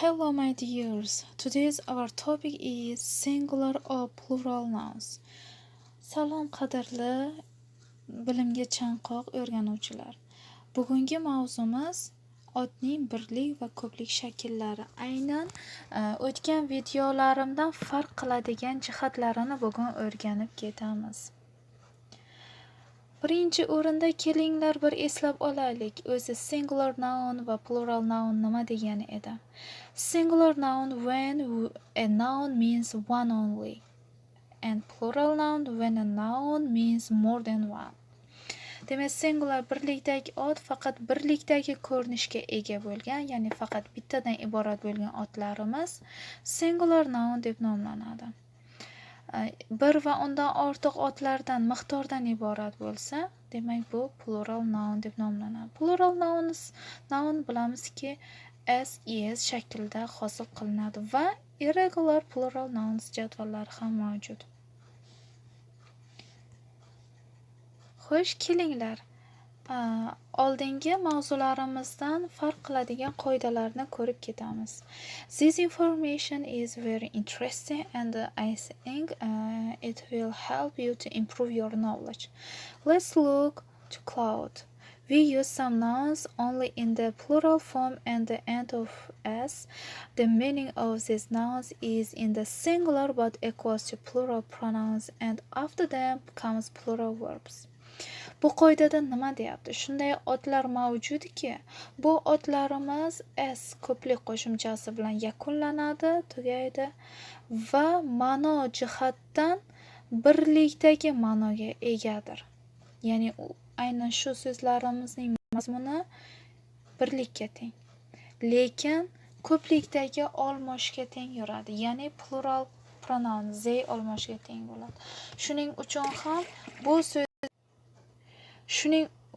Hello, my dears. Today's our topic is singular or plural nouns. Salom qadrli bilimga chanqoq o'rganuvchilar. Bugungi mavzumiz otning birlik va ko'plik shakllari. Aynan o'tgan videolarimdan farq qiladigan jihatlarini bugun o'rganib ketamiz. Birinchi o'rinda kelinglar bir eslab olaylik. O'zi singular noun va plural noun nima degani edi? Singular noun when a noun means one only, and plural noun when a noun means more than one. Demak, singular birlikdagi ot faqat birlikdagi ko'rinishga ega bo'lgan, ya'ni faqat bittadan iborat bo'lgan otlarimiz singular noun deb nomlanadi. Bir va undan ortiq otlardan miqdordan iborat bo'lsa, demak bu plural noun deb nomlanadi. Plural noun bilamizki as is shaklda hosil qilinadi va irregular plural nouns jadvallari ham mavjud. Xo'sh, kelinglar. Oldingi mavzularimizdan farq qiladigan qoidalarni ko'rib ketamiz. This information is very interesting and I think it will help you to improve your knowledge. Let's look to cloud. We use some nouns only in the plural form and the end of s. The meaning of these nouns is in the singular but equals to plural pronouns and after them comes plural verbs. Bu qoidada nima deyapti? Shunday otlar mavjudki, bu otlarimiz s ko'plik qo'shimchasi bilan yakunlanadi, tugaydi va ma'no jihatdan birlikdagi ma'noga egadir. Ya'ni aynan shu so'zlarimizning mazmuni birlikka teng. Lekin ko'plikdagi olmoshga teng yuradi. Ya'ni plural pronoun they olmoshga teng bo'ladi. Shuning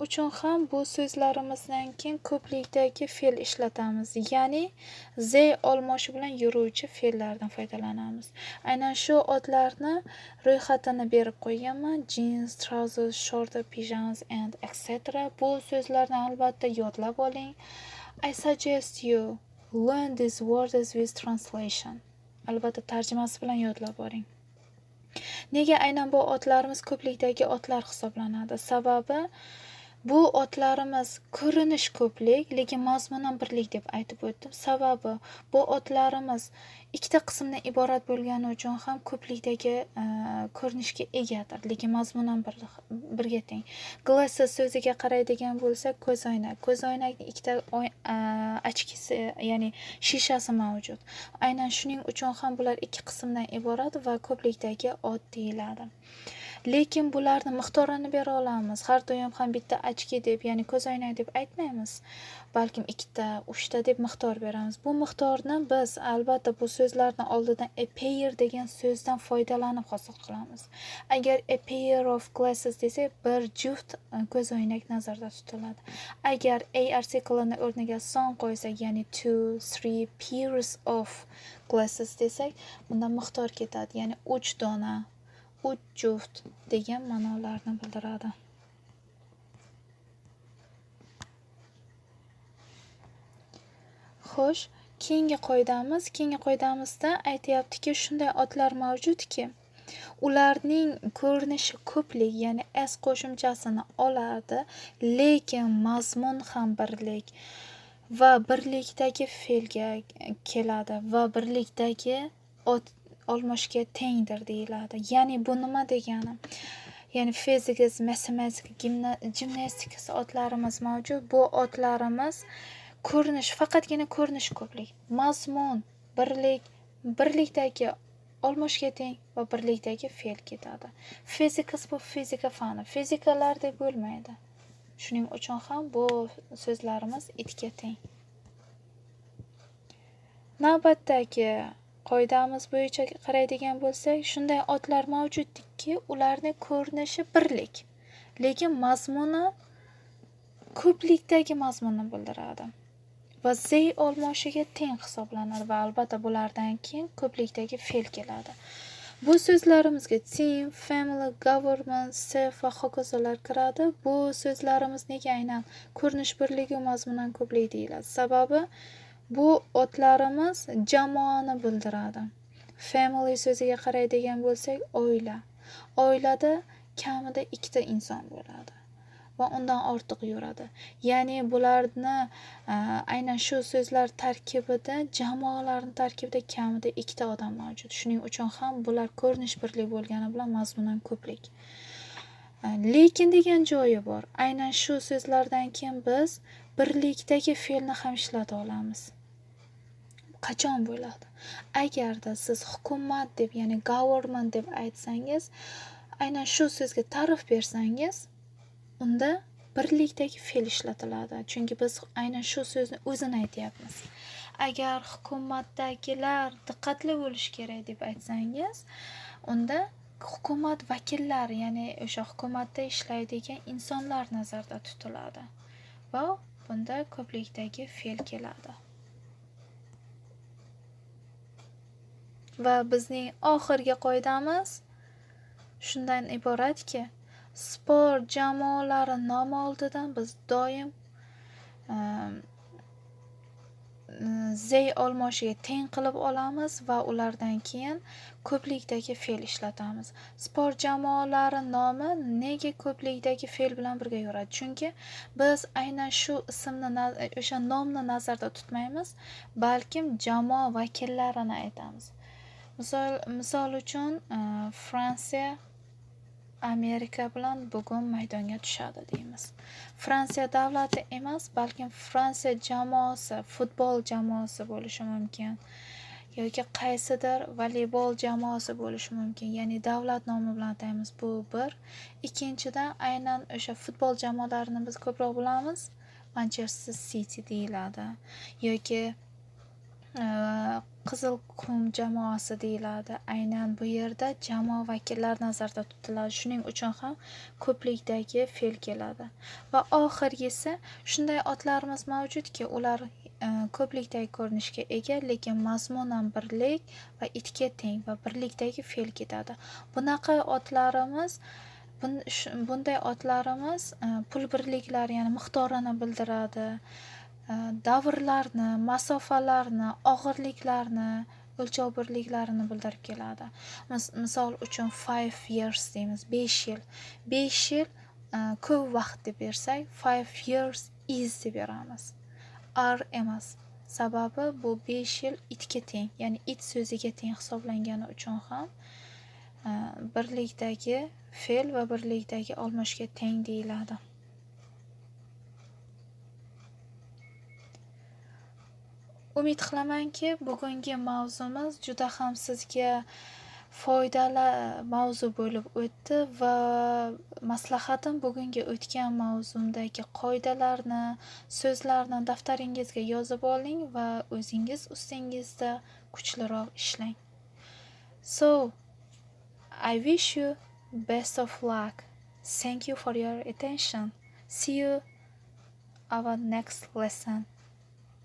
uchun ham bu so'zlarimizdan keyin ko'plikdagi fe'l ishlatamiz. Ya'ni they olmoshi bilan yuruvchi fe'llardan foydalanamiz. Aynan shu otlarni ro'yxatini berib qo'yganman. Jeans, trousers, shorts, pajamas and etc. Bu so'zlarni albatta yodlab oling. I suggest you learn these words with translation. Albatta tarjimasi bilan yodlab oling. Nega aynan bu otlarimiz ko'plikdagi otlar hisoblanadi? Sababi bu otlarimiz ko'rinish ko'plik, lekin mazmunan birlik deb aytib o'tdim. Sababi bu otlarimiz ikkita qismdan iborat bo'lgani uchun ham ko'plikdagi ko'rinishga egadir, lekin mazmunan birga teng. Glasses so'ziga qaraydigan bo'lsak, ko'zoynak. Ko'zoynakning ikkita ochkisi, ya'ni shishasi mavjud. Aynan shuning uchun ham bular ikki qismdan iborat va ko'plikdagi ot deyiladi. Lekin bularni miqdorini bera olamiz. Har doim ham bitta ochki deb, ya'ni ko'zoynak deb aytmaymiz. Balkim ikkita, uchta deb miqdor beramiz. Bu miqdorni biz albatta bu so'zlarning oldidan a pair degan so'zdan foydalanib hosil qilamiz. Agar a pair of glasses desak, bir juft ko'zoynak nazarda tutiladi. Agar a artiklini o'rniga son qo'ysak, ya'ni 2, 3 pairs of glasses desak, bunda miqdor ketadi. Ya'ni 3 dona, 3 juft degan ma'nolarni bildiradi. Xo'sh, keyingi qoidamizda aytayaptiki, shunday otlar mavjudki, ularning ko'rinishi ko'plik, ya'ni s qo'shimchasini oladi, lekin mazmun ham birlik va birlikdagi fe'lga keladi va birlikdagi ot olmoshga tengdir deyiladi. Ya'ni bu nima degani? Ya'ni physics, mathematics, gymnastics otlarimiz mavjud. Bu otlarimiz ko'rinish, faqatgina ko'rinish ko'plik. Mazmun birlikdagi olmoshga teng va birlikdagi fe'l ketadi. Physics bu fizika fani. Fizikalar deb bo'lmaydi. Shuning uchun ham bu so'zlarimiz itga teng. Navbatdagi qoidamiz bo'yicha qaraydigan bo'lsak, shunday otlar mavjuddiki, ularning ko'rinishi birlik, lekin mazmuni ko'plikdagi mazmunni bildiradi va they olmoshiga teng hisoblanadi va albatta bulardan keyin ko'plikdagi fe'l keladi. Bu so'zlarimizga team, family, government, self va hokazolar kiradi. Bu so'zlarimiz nega aynan ko'rinish birligi mazmunan ko'plik deyiladi? Sababi Bu otlarimiz jamoani bildiradi. Family so'ziga qaraydigan bo'lsak, oila. Oilada kamida ikkita inson bo'ladi va undan ortiq yuradi. Ya'ni bularni aynan shu so'zlar tarkibida, jamoalarning tarkibida kamida ikkita odam mavjud. Shuning uchun ham bular ko'rinish birlik bo'lgani bilan mazmunan ko'plik. Lekin degan joyi bor. Aynan shu so'zlardan keyin biz birlikdagi fe'lni ham ishlata olamiz. Qachon bo'ladi? Agarda siz hukumat deb, ya'ni government deb aytsangiz, aynan shu so'zga ta'rif bersangiz, unda birlikdagi fe'l ishlatiladi. Chunki biz aynan shu so'zni o'zini aytyapmiz. Agar hukumatdagilar diqqatli bo'lish kerak deb aytsangiz, unda hukumat vakillari, ya'ni o'sha hukumatda ishlaydigan insonlar nazarda tutiladi va bunda ko'plikdagi fe'l keladi. Va bizning oxirgi qoidamiz shundan iboratki, sport jamoalari nomi oldidan biz doim zey olmoshiga teng qilib olamiz va ulardan keyin ko'plikdagi fe'l ishlatamiz. Sport jamoalari nomi nega ko'plikdagi fe'l bilan birga yuradi? Chunki biz aynan shu ismni, o'sha nomni nazarda tutmaymiz, balkim jamoa vakillarini aytamiz. Misol uchun Fransiya Amerika bilan bugun maydonga tushadi deymiz. Fransiya davlati emas, balkim Fransiya jamoasi, futbol jamoasi bo'lishi mumkin. Yoki qaysidir voleybol jamoasi bo'lishi mumkin. Ya'ni davlat nomi bilan ataymiz. Bu bir. Ikkinchidan, aynan o'sha futbol jamoalarini biz ko'proq bilamiz. Manchester City deyiladi. Yoki Qizil qum jamoasi deyiladi. Aynan bu yerda jamoa vakillari nazarda tutiladi. Shuning uchun ham ko'plikdagi fe'l keladi. Va oxirgisi, shunday otlarimiz mavjudki, ular ko'plikdagi ko'rinishga ega, lekin mazmunan birlik va itga teng va birlikdagi fe'l ketadi. Bunday otlarimiz pul birliklari, ya'ni miqdorini bildiradi. Davrlarni, masofalarni, og'irliklarni, o'lchov birliklarini bildirib keladi. Misol uchun 5 years deymiz, 5 yil. 5 yil ko'p vaqt deb bersak, 5 years is deb beramiz. Are emas. Sababi bu 5 yil itga teng, ya'ni it so'ziga teng hisoblangani uchun ham birlikdagi fe'l va birlikdagi olmoshga teng deyiladi. Umid qilamanki, bugungi mavzumiz juda ham sizga foydali mavzu bo'lib o'tdi va maslahatim bugungi o'tgan mavzumdagi qoidalarni, so'zlarni daftaringizga yozib oling va o'zingiz ustingizda kuchliroq ishlang. So, I wish you best of luck. Thank you for your attention. See you our next lesson.